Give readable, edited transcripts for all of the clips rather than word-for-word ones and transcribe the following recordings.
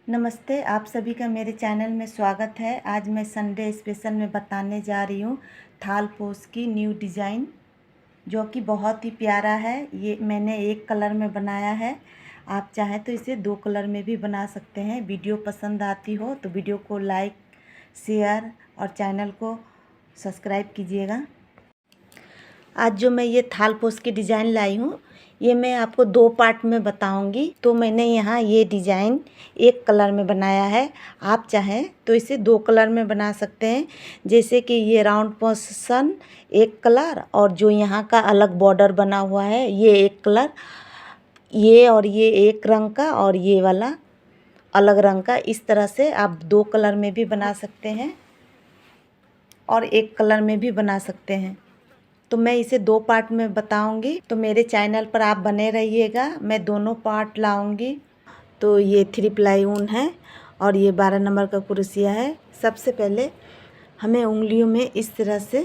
नमस्ते, आप सभी का मेरे चैनल में स्वागत है। आज मैं संडे स्पेशल में बताने जा रही हूँ थाल पोस्ट की न्यू डिज़ाइन, जो कि बहुत ही प्यारा है। ये मैंने एक कलर में बनाया है। आप चाहें तो इसे 2 कलर में भी बना सकते हैं। वीडियो पसंद आती हो तो वीडियो को लाइक, शेयर और चैनल को सब्सक्राइब कीजिएगा। आज जो मैं ये थाल पोस्ट की डिज़ाइन लाई हूँ, ये मैं आपको 2 पार्ट में बताऊंगी। तो मैंने यहाँ ये डिज़ाइन एक कलर में बनाया है। आप चाहें तो इसे 2 कलर में बना सकते हैं। जैसे कि ये राउंड पोर्शन एक कलर, और जो यहाँ का अलग बॉर्डर बना हुआ है ये एक कलर, ये और ये एक रंग का और ये वाला अलग रंग का। इस तरह से आप 2 कलर में भी बना सकते हैं और एक कलर में भी बना सकते हैं। तो मैं इसे 2 पार्ट में बताऊंगी, तो मेरे चैनल पर आप बने रहिएगा। मैं दोनों पार्ट लाऊंगी। तो ये 3 प्लाई ऊन है और ये 12 नंबर का कुर्सिया है। सबसे पहले हमें उंगलियों में इस तरह से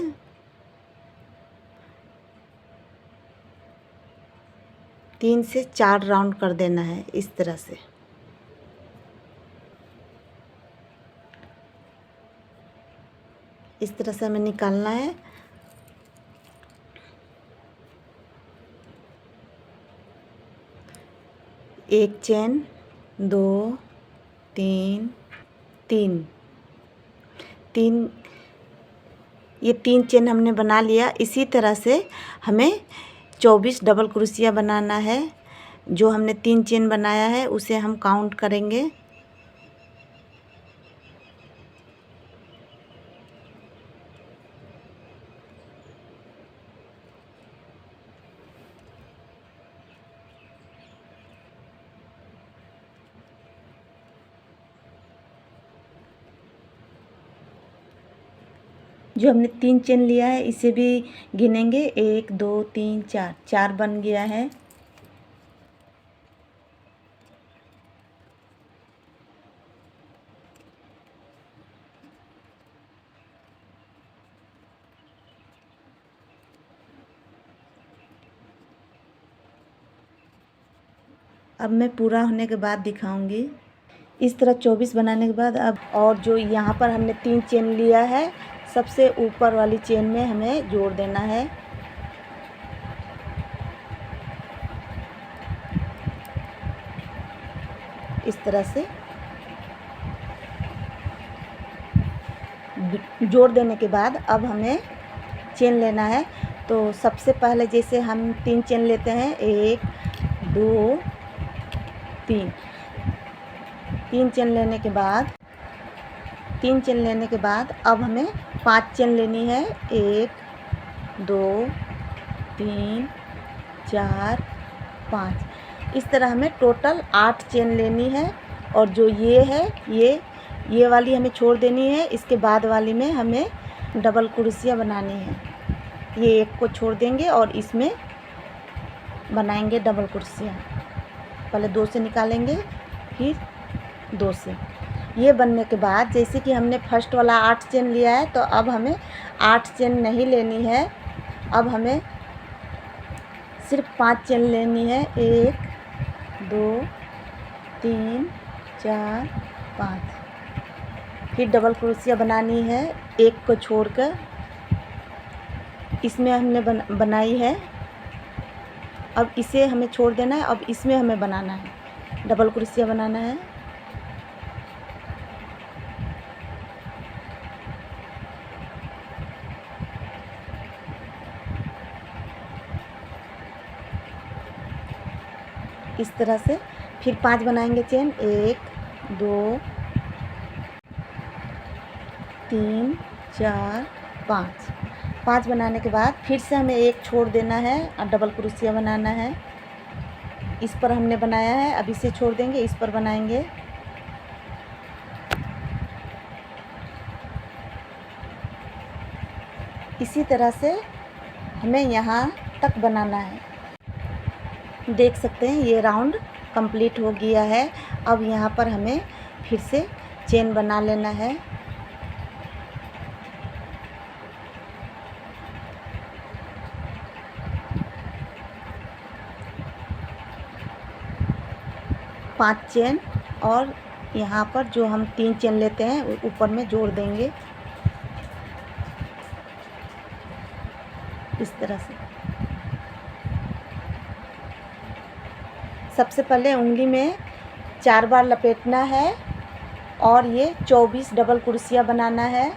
तीन से 4 राउंड कर देना है। इस तरह से हमें निकालना है। एक चेन, 2, 3, 3, ये 3 चेन हमने बना लिया। इसी तरह से हमें 24 डबल क्रोशिया बनाना है। जो हमने 3 चेन बनाया है उसे हम काउंट करेंगे। जो हमने 3 चेन लिया है इसे भी गिनेंगे। 1, 2, 3, 4, 4 बन गया है। अब मैं पूरा होने के बाद दिखाऊंगी। इस तरह 24 बनाने के बाद अब और जो यहाँ पर हमने 3 चेन लिया है, सबसे ऊपर वाली चेन में हमें जोड़ देना है। इस तरह से जोड़ देने के बाद अब हमें चेन लेना है। तो सबसे पहले जैसे हम 3 चेन लेते हैं, 1, 2, 3, 3 चेन लेने के बाद 3 चेन लेने के बाद अब हमें 5 चेन लेनी है। 1, 2, 3, 4, 5। इस तरह हमें टोटल 8 चेन लेनी है। और जो ये है ये वाली हमें छोड़ देनी है। इसके बाद वाली में हमें डबल कुर्सियाँ बनानी है। ये एक को छोड़ देंगे और इसमें बनाएंगे डबल कुर्सियाँ। पहले 2 से निकालेंगे, फिर 2 से। ये बनने के बाद जैसे कि हमने फर्स्ट वाला 8 चेन लिया है, तो अब हमें 8 चेन नहीं लेनी है। अब हमें सिर्फ 5 चेन लेनी है। 1, 2, 3, 4, 5। फिर डबल क्रोशिया बनानी है, एक को छोड़कर। इसमें हमने बनाई है, अब इसे हमें छोड़ देना है। अब इसमें हमें बनाना है, डबल क्रोशिया बनाना है। इस तरह से फिर 5 बनाएंगे चेन। 1, 2, 3, 4, 5। 5 बनाने के बाद फिर से हमें एक छोड़ देना है और डबल क्रोशिया बनाना है। इस पर हमने बनाया है, अब इसे छोड़ देंगे, इस पर बनाएंगे। इसी तरह से हमें यहाँ तक बनाना है। देख सकते हैं ये राउंड कंप्लीट हो गया है। अब यहाँ पर हमें फिर से चेन बना लेना है। पाँच चेन और यहाँ पर जो हम 3 चेन लेते हैं ऊपर में जोड़ देंगे इस तरह से। सबसे पहले उंगली में 4 बार लपेटना है और ये 24 डबल कुर्सियाँ बनाना है।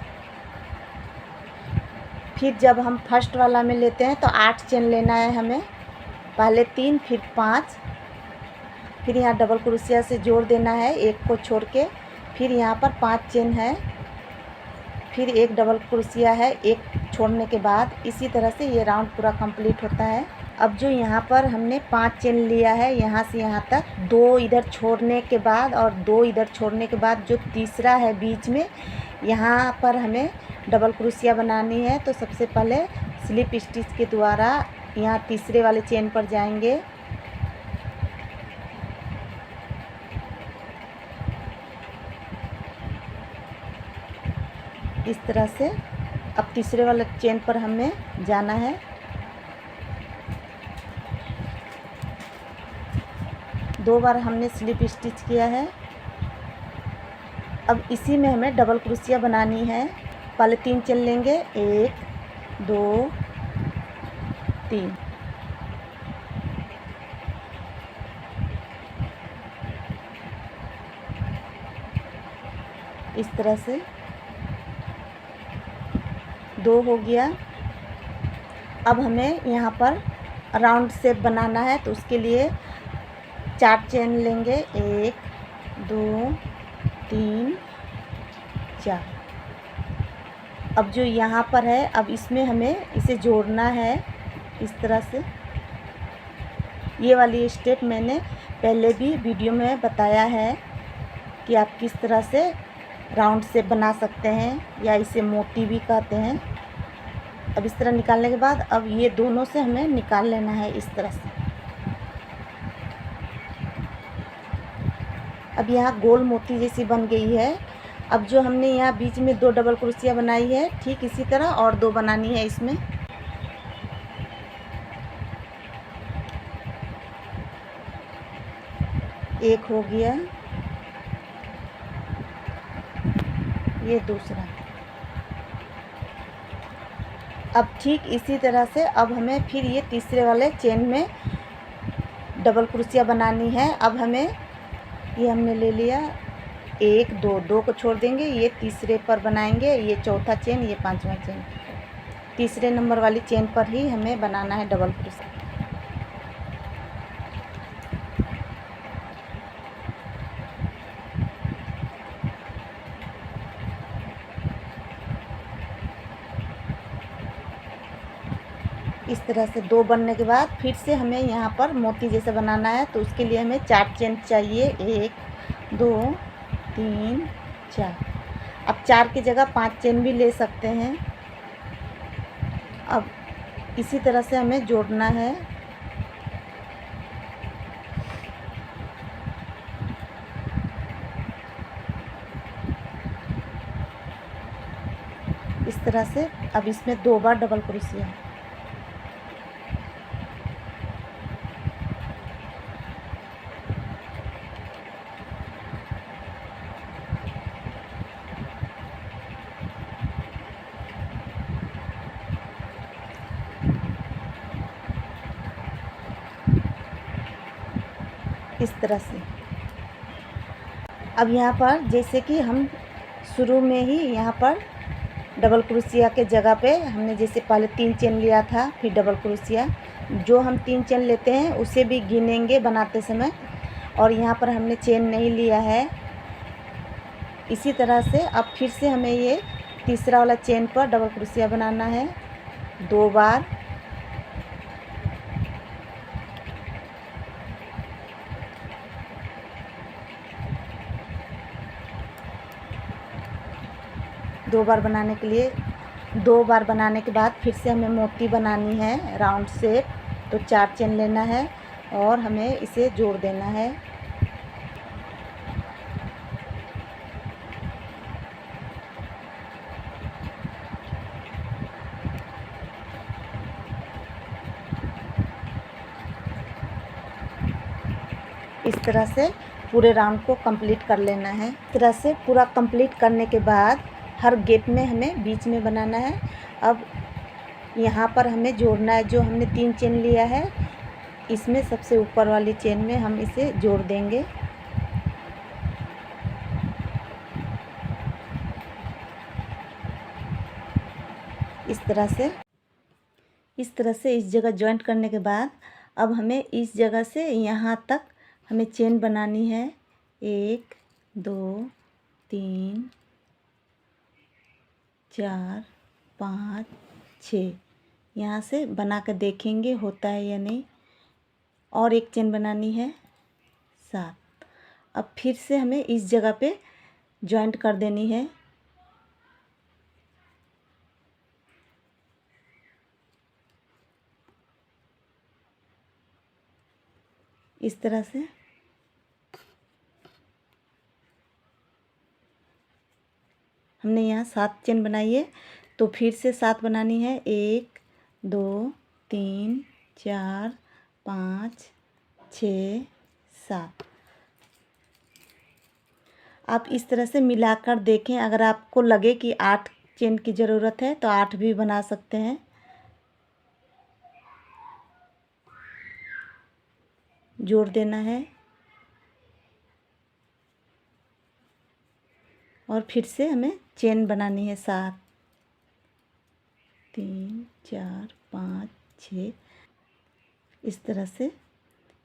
फिर जब हम फर्स्ट वाला में लेते हैं तो 8 चेन लेना है हमें, पहले 3 फिर 5, फिर यहाँ डबल क्रोशिया से जोड़ देना है एक को छोड़ के, फिर यहाँ पर 5 चेन है, फिर एक डबल क्रोशिया है एक छोड़ने के बाद। इसी तरह से ये राउंड पूरा कंप्लीट होता है। अब जो यहाँ पर हमने 5 चेन लिया है यहाँ से यहाँ तक, 2 इधर छोड़ने के बाद और 2 इधर छोड़ने के बाद जो तीसरा है बीच में, यहाँ पर हमें डबल क्रोशिया बनानी है। तो सबसे पहले स्लिप स्टिच के द्वारा यहाँ तीसरे वाले चेन पर जाएंगे, इस तरह से। अब तीसरे वाले चेन पर हमें जाना है, दो बार हमने स्लिप स्टिच किया है। अब इसी में हमें डबल क्रोशिया बनानी है। पहले 3 चेन लेंगे, 1 2 3, इस तरह से 2 हो गया। अब हमें यहाँ पर राउंड शेप बनाना है, तो उसके लिए 4 चेन लेंगे, 1 2 3 4। अब जो यहाँ पर है, अब इसमें हमें इसे जोड़ना है इस तरह से। ये वाली स्टेप मैंने पहले भी वीडियो में बताया है कि आप किस तरह से राउंड शेप बना सकते हैं, या इसे मोती भी कहते हैं। अब इस तरह निकालने के बाद अब ये दोनों से हमें निकाल लेना है इस तरह से। अब यहाँ गोल मोती जैसी बन गई है। अब जो हमने यहाँ बीच में 2 डबल क्रोशिया बनाई है, ठीक इसी तरह और 2 बनानी है इसमें। एक हो गया, ये दूसरा। अब ठीक इसी तरह से अब हमें फिर ये तीसरे वाले चेन में डबल क्रोशिया बनानी है। अब हमें ये हमने ले लिया 1 2 2 को छोड़ देंगे, ये तीसरे पर बनाएंगे, ये चौथा चेन, ये 5वां चेन। तीसरे नंबर वाली चेन पर ही हमें बनाना है डबल क्रोशिया। इस तरह से 2 बनने के बाद फिर से हमें यहाँ पर मोती जैसा बनाना है, तो उसके लिए हमें 4 चेन चाहिए, 1 2 3 4। अब 4 की जगह 5 चेन भी ले सकते हैं। अब इसी तरह से हमें जोड़ना है। इस तरह से अब इसमें 2 बार डबल क्रोशिया। इस तरह से। अब यहाँ पर जैसे कि हम शुरू में ही यहाँ पर डबल क्रोशिया के जगह पे हमने जैसे पहले 3 चेन लिया था, फिर डबल क्रोशिया, जो हम 3 चेन लेते हैं उसे भी गिनेंगे बनाते समय, और यहाँ पर हमने चेन नहीं लिया है। इसी तरह से अब फिर से हमें ये तीसरा वाला चेन पर डबल क्रोशिया बनाना है 2 बार। दो बार बनाने के लिए 2 बार बनाने के बाद फिर से हमें मोती बनानी है राउंड शेप, तो 4 चेन लेना है और हमें इसे जोड़ देना है। इस तरह से पूरे राउंड को कंप्लीट कर लेना है। इस तरह से पूरा कंप्लीट करने के बाद हर गैप में हमें बीच में बनाना है। अब यहाँ पर हमें जोड़ना है, जो हमने 3 चेन लिया है इसमें सबसे ऊपर वाली चेन में हम इसे जोड़ देंगे। इस तरह से इस जगह जॉइंट करने के बाद अब हमें इस जगह से यहाँ तक हमें चेन बनानी है। 1 2 3 4 5 6 यहाँ से बना कर देखेंगे होता है या नहीं। और एक चेन बनानी है 7। अब फिर से हमें इस जगह पे जॉइंट कर देनी है। इस तरह से हमने यहाँ 7 चेन बनाई है, तो फिर से 7 बनानी है। 1 2 3 4 5 6 7। आप इस तरह से मिलाकर देखें, अगर आपको लगे कि 8 चेन की ज़रूरत है तो 8 भी बना सकते हैं। जोड़ देना है और फिर से हमें चेन बनानी है 7 3 4 5 6। इस तरह से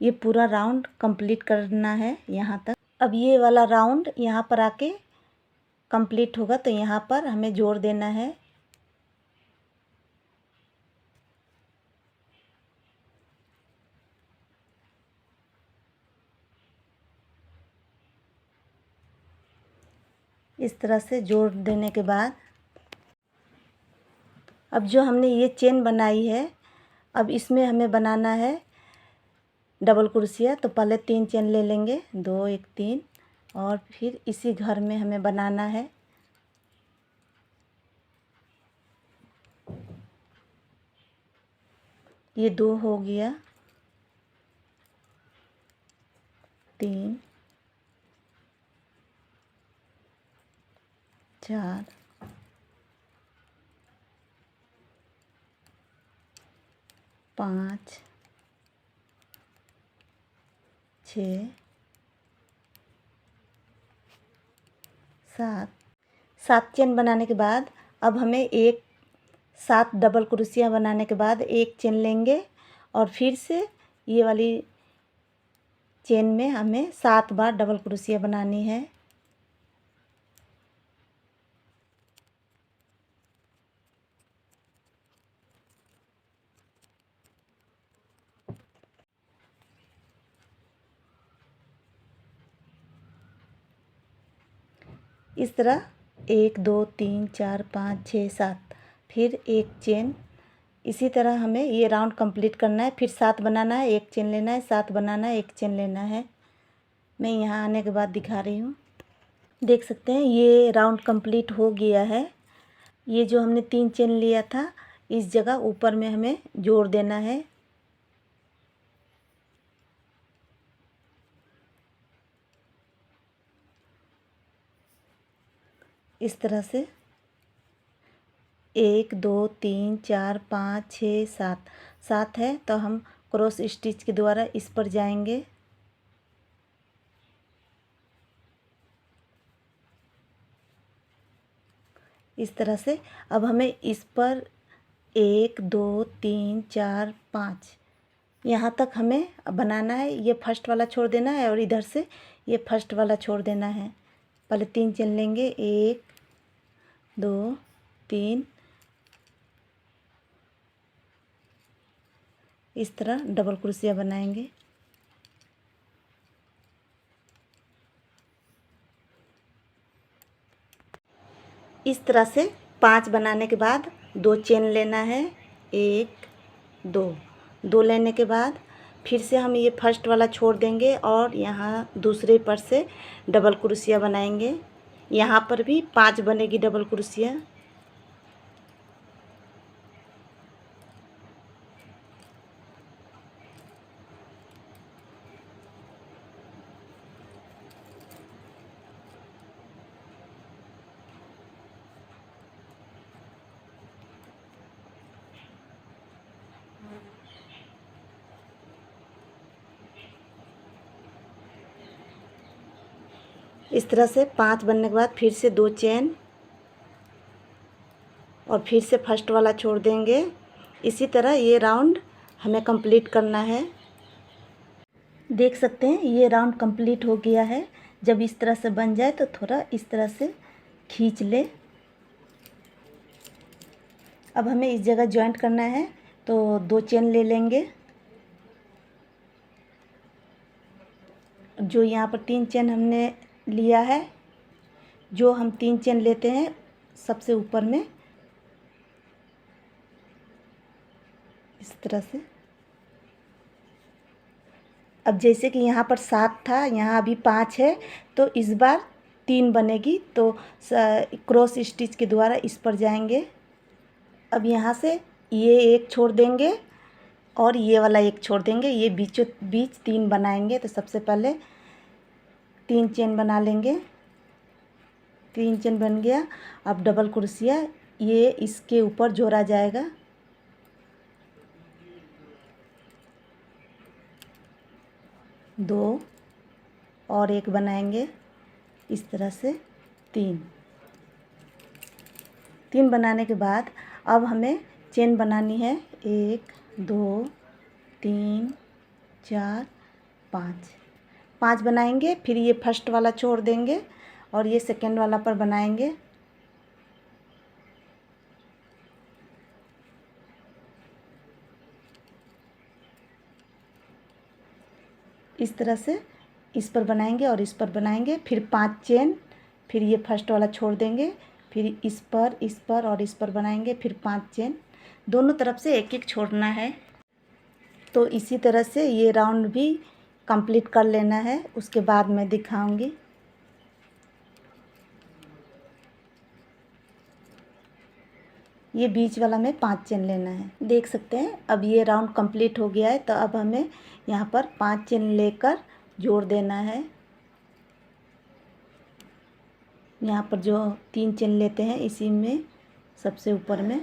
ये पूरा राउंड कंप्लीट करना है यहाँ तक। अब ये वाला राउंड यहाँ पर आके कंप्लीट होगा, तो यहाँ पर हमें जोड़ देना है। इस तरह से जोड़ देने के बाद अब जो हमने ये चेन बनाई है, अब इसमें हमें बनाना है डबल क्रोशिया। तो पहले 3 चेन ले लेंगे, 2 1 3, और फिर इसी घर में हमें बनाना है। ये 2 हो गया, 3 4 5 6 7। 7 चेन बनाने के बाद अब हमें 7 डबल क्रोशिया बनाने के बाद एक चेन लेंगे और फिर से ये वाली चेन में हमें 7 बार डबल क्रोशिया बनानी है। इस तरह 1 2 3 4 5 6 7, फिर एक चेन। इसी तरह हमें ये राउंड कंप्लीट करना है। फिर 7 बनाना है, एक चेन लेना है, 7 बनाना है, एक चेन लेना है। मैं यहाँ आने के बाद दिखा रही हूँ। देख सकते हैं ये राउंड कंप्लीट हो गया है। ये जो हमने 3 चेन लिया था इस जगह ऊपर में हमें जोड़ देना है। इस तरह से 1 2 3 4 5 6 7, 7 है तो हम क्रॉस स्टिच के द्वारा इस पर जाएंगे। इस तरह से अब हमें इस पर 1 2 3 4 5 यहाँ तक हमें बनाना है। ये फर्स्ट वाला छोड़ देना है और इधर से ये फर्स्ट वाला छोड़ देना है। पहले 3 चेन लेंगे, 1 2 3, इस तरह डबल क्रोशिया बनाएंगे। इस तरह से 5 बनाने के बाद 2 चेन लेना है, 1 2, 2 लेने के बाद फिर से हम ये फर्स्ट वाला छोड़ देंगे और यहाँ दूसरे पर से डबल क्रोशिया बनाएंगे। यहाँ पर भी 5 बनेगी डबल क्रोशिया। इस तरह से 5 बनने के बाद फिर से 2 चेन और फिर से फर्स्ट वाला छोड़ देंगे। इसी तरह ये राउंड हमें कंप्लीट करना है। देख सकते हैं ये राउंड कंप्लीट हो गया है। जब इस तरह से बन जाए तो थोड़ा इस तरह से खींच ले। अब हमें इस जगह जॉइंट करना है तो 2 चेन ले लेंगे। जो यहाँ पर 3 चेन हमने लिया है, जो हम 3 चेन लेते हैं सबसे ऊपर में इस तरह से। अब जैसे कि यहाँ पर 7 था, यहाँ अभी 5 है, तो इस बार 3 बनेगी, तो क्रॉस स्टिच के द्वारा इस पर जाएंगे। अब यहाँ से ये एक छोड़ देंगे और ये वाला एक छोड़ देंगे, ये बीचों बीच 3 बनाएंगे। तो सबसे पहले 3 चेन बना लेंगे। 3 चेन बन गया। अब डबल क्रोशिया ये इसके ऊपर जोड़ा जाएगा। दो और एक बनाएंगे इस तरह से। 3 बनाने के बाद अब हमें चेन बनानी है 1 2 3 4 5 बनाएंगे। फिर ये फर्स्ट वाला छोड़ देंगे और ये सेकेंड वाला पर बनाएंगे। इस तरह से इस पर बनाएंगे और इस पर बनाएंगे। फिर 5 चेन, फिर ये फर्स्ट वाला छोड़ देंगे, फिर इस पर और इस पर बनाएंगे। फिर 5 चेन, दोनों तरफ से एक एक छोड़ना है। तो इसी तरह से ये राउंड भी कंप्लीट कर लेना है, उसके बाद मैं दिखाऊंगी। ये बीच वाला में 5 चेन लेना है। देख सकते हैं अब ये राउंड कंप्लीट हो गया है। तो अब हमें यहाँ पर 5 चेन लेकर जोड़ देना है। यहाँ पर जो 3 चेन लेते हैं इसी में सबसे ऊपर में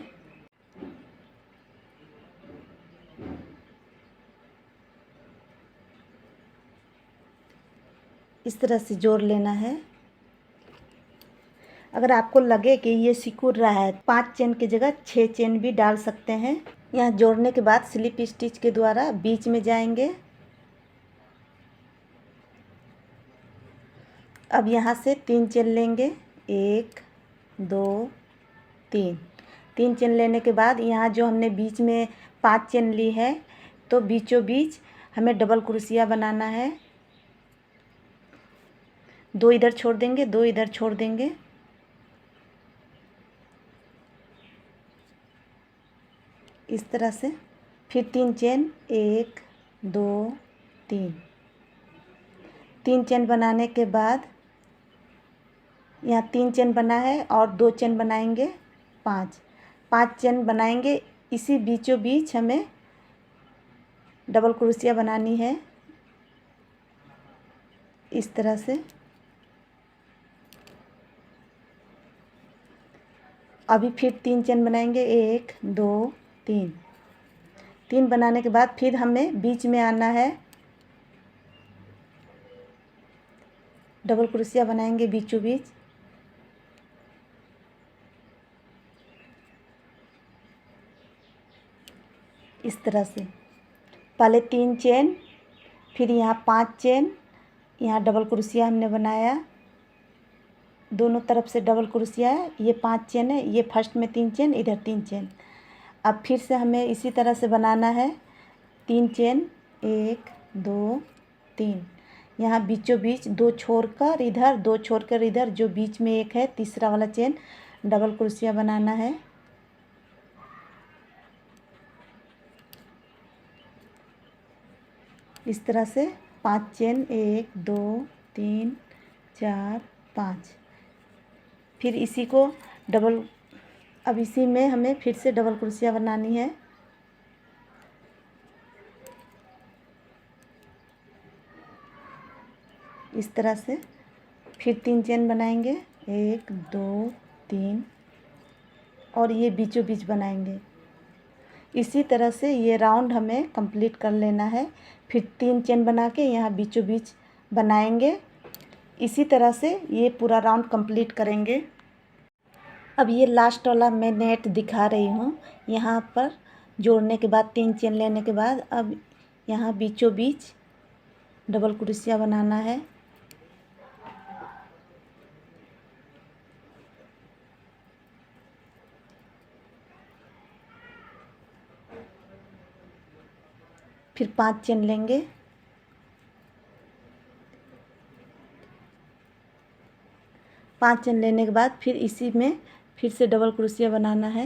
इस तरह से जोड़ लेना है। अगर आपको लगे कि ये सिकुड़ रहा है, 5 चेन की जगह 6 चेन भी डाल सकते हैं। यहाँ जोड़ने के बाद स्लिप स्टिच के द्वारा बीच में जाएंगे। अब यहाँ से 3 चेन लेंगे, 1 2 3 चेन लेने के बाद यहाँ जो हमने बीच में 5 चेन ली है, तो बीचों बीच हमें डबल क्रोशिया बनाना है। 2 इधर छोड़ देंगे, 2 इधर छोड़ देंगे। इस तरह से फिर 3 चेन, 1 2 3 चेन बनाने के बाद यहाँ 3 चेन बना है और 2 चेन बनाएंगे। 5 चेन बनाएंगे। इसी बीचों बीच हमें डबल क्रोशिया बनानी है इस तरह से। अभी फिर 3 चेन बनाएंगे, 1 2 3 बनाने के बाद फिर हमें बीच में आना है, डबल क्रोशिया बनाएंगे बीचों बीच। इस तरह से पहले 3 चेन, फिर यहाँ 5 चेन, यहाँ डबल क्रोशिया हमने बनाया, दोनों तरफ से डबल क्रोशिया है। ये 5 चेन है, ये फर्स्ट में 3 चेन, इधर 3 चेन। अब फिर से हमें इसी तरह से बनाना है 3 चेन, 1 2 3। यहाँ बीचों बीच 2 छोड़कर इधर, 2 छोड़कर इधर, जो बीच में एक है तीसरा वाला चेन, डबल क्रोशिया बनाना है। इस तरह से 5 चेन, 1 2 3 4 5। फिर इसी को डबल, अब इसी में हमें फिर से डबल क्रोशिया बनानी है। इस तरह से फिर 3 चेन बनाएंगे, 1 2 3 और ये बीचों बीच बनाएंगे। इसी तरह से ये राउंड हमें कंप्लीट कर लेना है। फिर 3 चेन बना के यहाँ बीचों बीच बनाएंगे इसी तरह से ये पूरा राउंड कंप्लीट करेंगे। अब ये लास्ट वाला मैं नेट दिखा रही हूँ। यहाँ पर जोड़ने के बाद 3 चेन लेने के बाद अब यहाँ बीचों बीच डबल क्रोशिया बनाना है। फिर 5 चेन लेंगे। पाँच चेन लेने के बाद फिर इसी में फिर से डबल क्रोशिया बनाना है।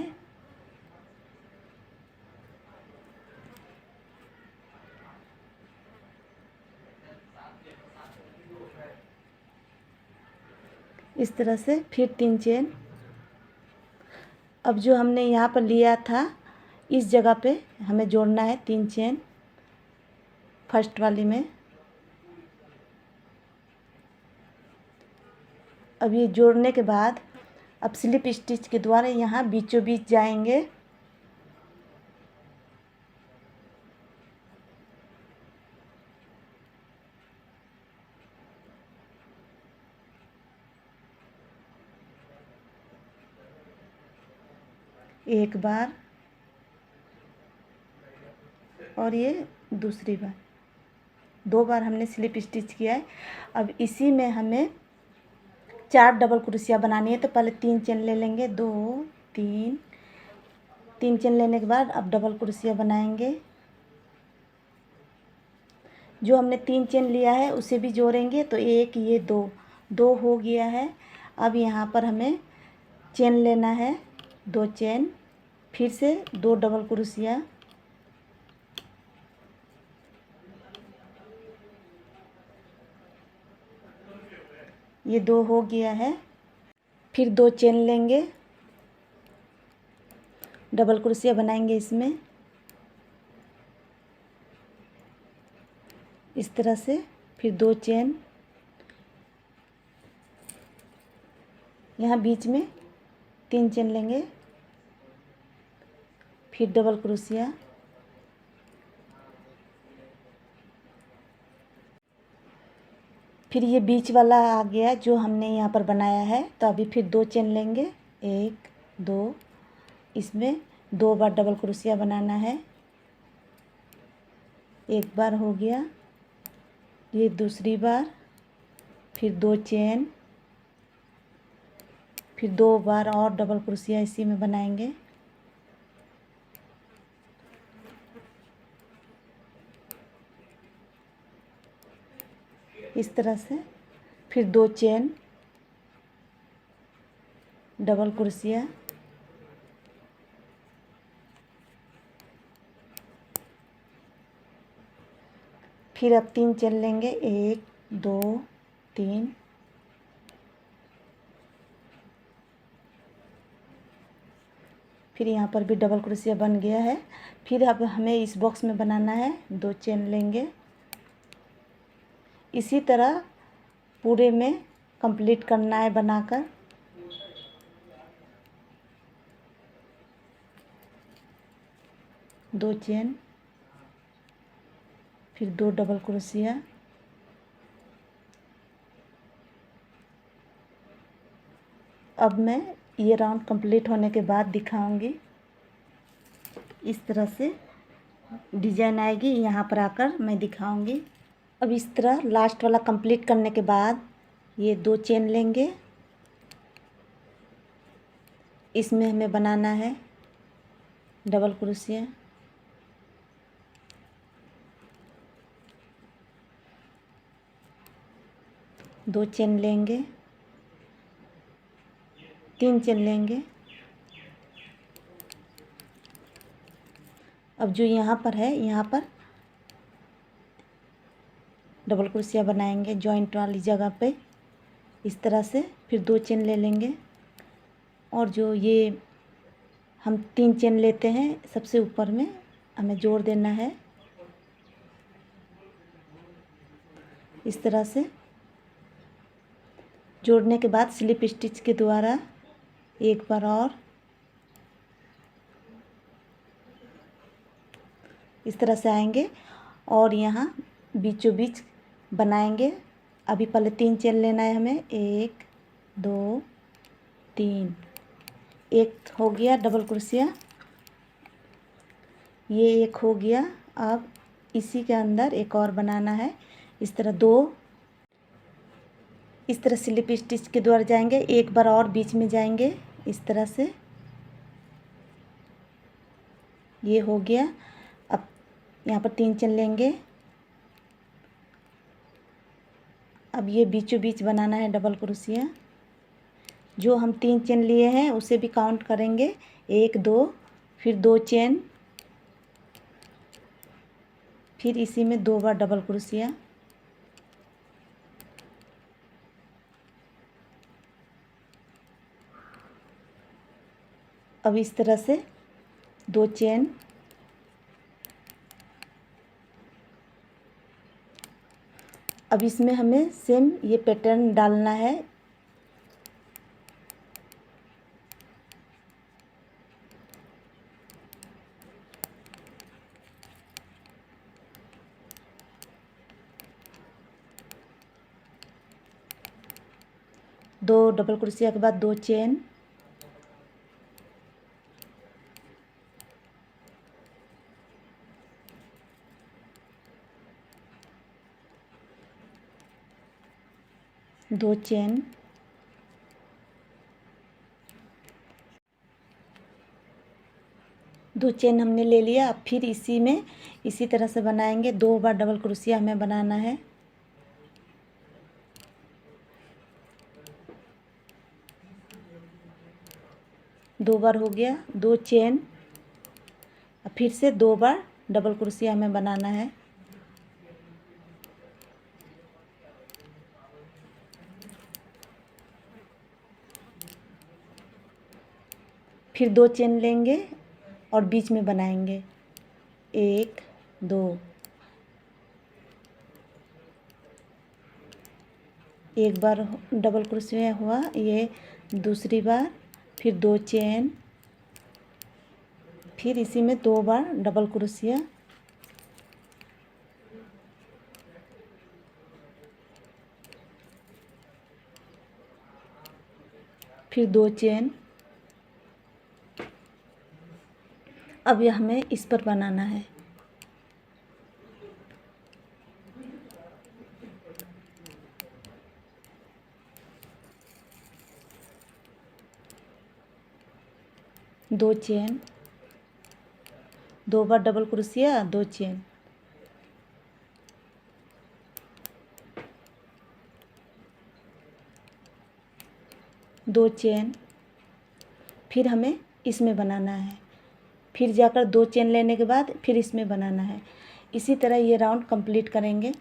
इस तरह से फिर 3 चेन। अब जो हमने यहाँ पर लिया था इस जगह पे हमें जोड़ना है 3 चेन फर्स्ट वाली में। अब ये जोड़ने के बाद अब स्लिप स्टिच के द्वारा यहाँ बीचों बीच जाएंगे। एक बार और ये दूसरी बार, 2 बार हमने स्लिप स्टिच किया है। अब इसी में हमें 4 डबल क्रोशिया बनानी है। तो पहले 3 चेन ले लेंगे, 2 3 3 चेन लेने के बाद अब डबल क्रोशिया बनाएंगे। जो हमने 3 चेन लिया है उसे भी जोड़ेंगे तो एक ये 2 हो गया है। अब यहाँ पर हमें चेन लेना है, 2 चेन, फिर से 2 डबल क्रोशिया, ये 2 हो गया है। फिर 2 चेन लेंगे, डबल क्रोशिया बनाएंगे इसमें इस तरह से। फिर 2 चेन, यहाँ बीच में 3 चेन लेंगे, फिर डबल क्रोशिया, फिर ये बीच वाला आ गया जो हमने यहाँ पर बनाया है। तो अभी फिर 2 चेन लेंगे, 1 2, इसमें 2 बार डबल क्रोशिया बनाना है। एक बार हो गया, ये दूसरी बार, फिर 2 चेन, फिर 2 बार और डबल क्रोशिया इसी में बनाएंगे। इस तरह से फिर 2 चेन, डबल क्रोशिया, फिर अब 3 चेन लेंगे, 1 2 3, फिर यहाँ पर भी डबल क्रोशिया बन गया है। फिर अब हमें इस बॉक्स में बनाना है, 2 चेन लेंगे। इसी तरह पूरे में कंप्लीट करना है बनाकर। दो चेन, फिर 2 डबल क्रोशिया, अब मैं ये राउंड कंप्लीट होने के बाद दिखाऊंगी। इस तरह से डिजाइन आएगी, यहाँ पर आकर मैं दिखाऊंगी। अब इस तरह लास्ट वाला कंप्लीट करने के बाद ये 2 चेन लेंगे, इसमें हमें बनाना है डबल क्रोशिया, दो चेन लेंगे, 3 चेन लेंगे। अब जो यहाँ पर है, यहाँ पर डबल क्रोशिया बनाएंगे जॉइंट वाली जगह पे इस तरह से। फिर 2 चेन ले लेंगे और जो ये हम 3 चेन लेते हैं सबसे ऊपर में हमें जोड़ देना है इस तरह से। जोड़ने के बाद स्लिप स्टिच के द्वारा एक बार और इस तरह से आएंगे और यहाँ बीचों बीच बनाएंगे अभी पहले 3 चेन लेना है हमें, 1 2 3। एक हो गया डबल क्रोशिया, ये एक हो गया। अब इसी के अंदर एक और बनाना है। इस तरह 2, इस तरह स्लिप स्टिच के द्वारा जाएंगे, एक बार और बीच में जाएंगे इस तरह से। ये हो गया। अब यहाँ पर 3 चेन लेंगे। अब ये बीचों बीच बनाना है डबल क्रोशिया। जो हम 3 चेन लिए हैं उसे भी काउंट करेंगे, 1 2, फिर 2 चेन, फिर इसी में 2 बार डबल क्रोशिया। अब इस तरह से 2 चेन, अब इसमें हमें सेम ये पैटर्न डालना है। दो डबल क्रोशिया के बाद 2 चेन, दो चेन, दो चेन हमने ले लिया। अब फिर इसी में इसी तरह से बनाएंगे, 2 बार डबल क्रोशिया हमें बनाना है। दो बार हो गया, 2 चेन, अब फिर से 2 बार डबल क्रोशिया हमें बनाना है। फिर 2 चेन लेंगे और बीच में बनाएंगे, 1 2, एक बार डबल क्रोशिया हुआ, ये दूसरी बार, फिर 2 चेन, फिर इसी में 2 बार डबल क्रोशिया, फिर 2 चेन। अब यह हमें इस पर बनाना है। दो चेन, 2 बार डबल क्रोशिया, 2 चेन, दो चेन, फिर हमें इसमें बनाना है। फिर जाकर 2 चेन लेने के बाद फिर इसमें बनाना है। इसी तरह ये राउंड कंप्लीट करेंगे।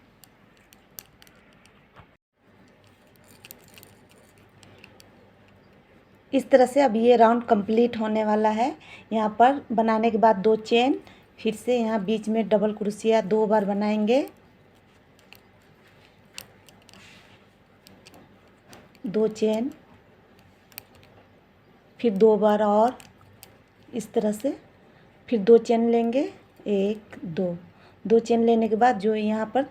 इस तरह से अब ये राउंड कंप्लीट होने वाला है। यहाँ पर बनाने के बाद 2 चेन, फिर से यहाँ बीच में डबल क्रोशिया 2 बार बनाएंगे, 2 चेन, फिर 2 बार और इस तरह से, फिर 2 चेन लेंगे, 1 2, 2 चेन लेने के बाद जो यहाँ पर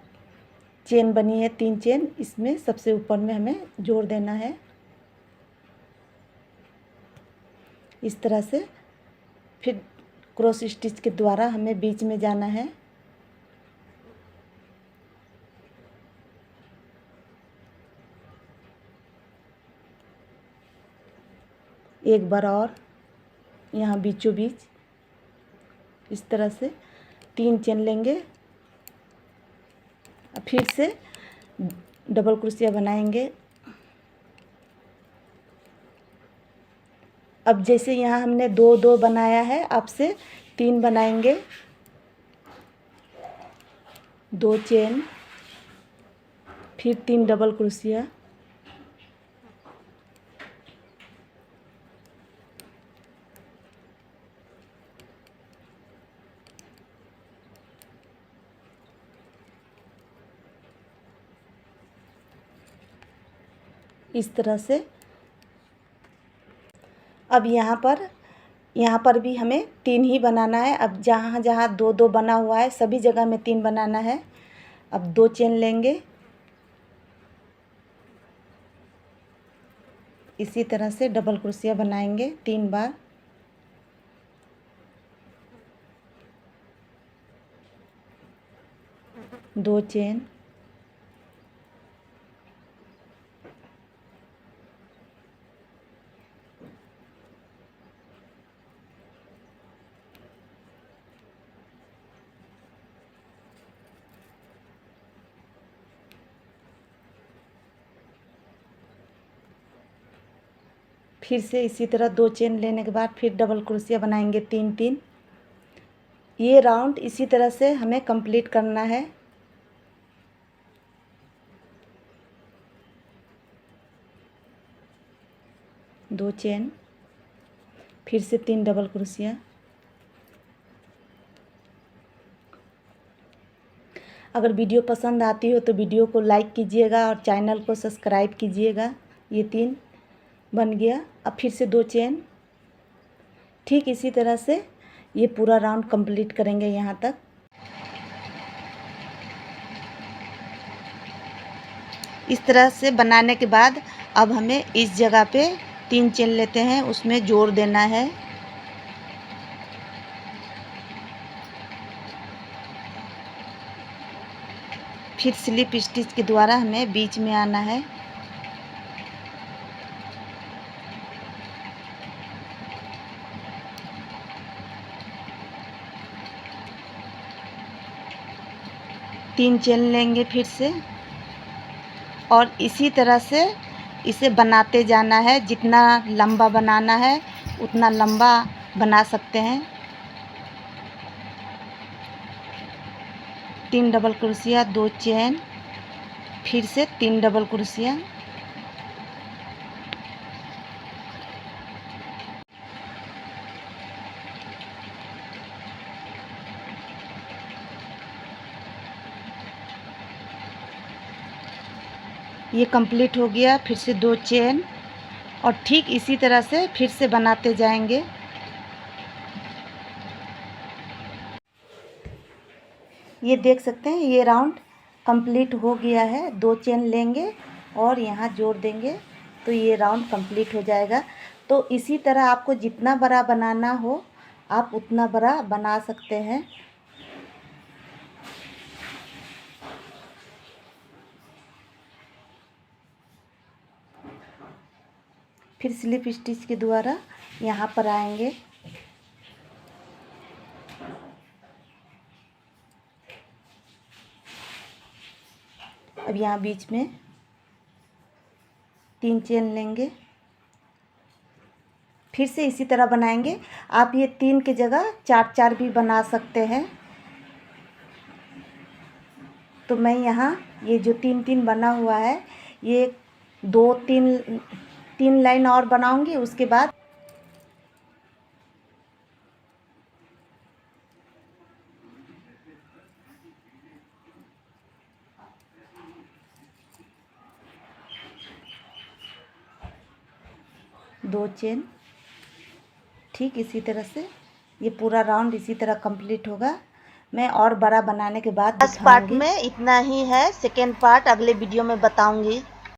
चेन बनी है 3 चेन, इसमें सबसे ऊपर में हमें जोड़ देना है इस तरह से। फिर क्रॉस स्टिच के द्वारा हमें बीच में जाना है। एक बार और यहाँ बीचों बीच इस तरह से 3 चेन लेंगे, फिर से डबल क्रोशिया बनाएंगे। अब जैसे यहाँ हमने 2 2 बनाया है, अब से 3 बनाएंगे, 2 चेन, फिर 3 डबल क्रोशिया, इस तरह से। अब यहाँ पर भी हमें 3 ही बनाना है। अब जहाँ जहाँ 2 2 बना हुआ है सभी जगह में 3 बनाना है। अब 2 चेन लेंगे, इसी तरह से डबल क्रोशिया बनाएंगे 3 बार। दो चेन, फिर से इसी तरह 2 चेन लेने के बाद फिर डबल क्रोशिया बनाएंगे 3-3। ये राउंड इसी तरह से हमें कंप्लीट करना है। दो चेन, फिर से 3 डबल क्रोशिया। अगर वीडियो पसंद आती हो तो वीडियो को लाइक कीजिएगा और चैनल को सब्सक्राइब कीजिएगा। ये 3 बन गया। अब फिर से 2 चेन। ठीक इसी तरह से ये पूरा राउंड कंप्लीट करेंगे यहाँ तक। इस तरह से बनाने के बाद अब हमें इस जगह पे 3 चेन लेते हैं, उसमें जोड़ देना है। फिर स्लिप स्टिच के द्वारा हमें बीच में आना है। तीन चेन लेंगे फिर से और इसी तरह से इसे बनाते जाना है। जितना लंबा बनाना है उतना लंबा बना सकते हैं। 3 डबल क्रोशिया, 2 चेन, फिर से 3 डबल क्रोशिया। ये कंप्लीट हो गया। फिर से 2 चेन और ठीक इसी तरह से फिर से बनाते जाएंगे। ये देख सकते हैं ये राउंड कंप्लीट हो गया है। 2 चेन लेंगे और यहाँ जोड़ देंगे तो ये राउंड कंप्लीट हो जाएगा। तो इसी तरह आपको जितना बड़ा बनाना हो आप उतना बड़ा बना सकते हैं। फिर स्लिप स्टिच के द्वारा यहाँ पर आएंगे। अब यहाँ बीच में 3 चेन लेंगे, फिर से इसी तरह बनाएंगे। आप ये 3 की जगह 4-4 भी बना सकते हैं। तो मैं यहाँ ये जो 3-3 बना हुआ है ये 2-3 लाइन और बनाऊंगी। उसके बाद दो चेन। ठीक इसी तरह से ये पूरा राउंड इसी तरह कंप्लीट होगा। मैं और बड़ा बनाने के बाद फर्स्ट पार्ट में इतना ही है। सेकेंड पार्ट अगले वीडियो में बताऊंगी।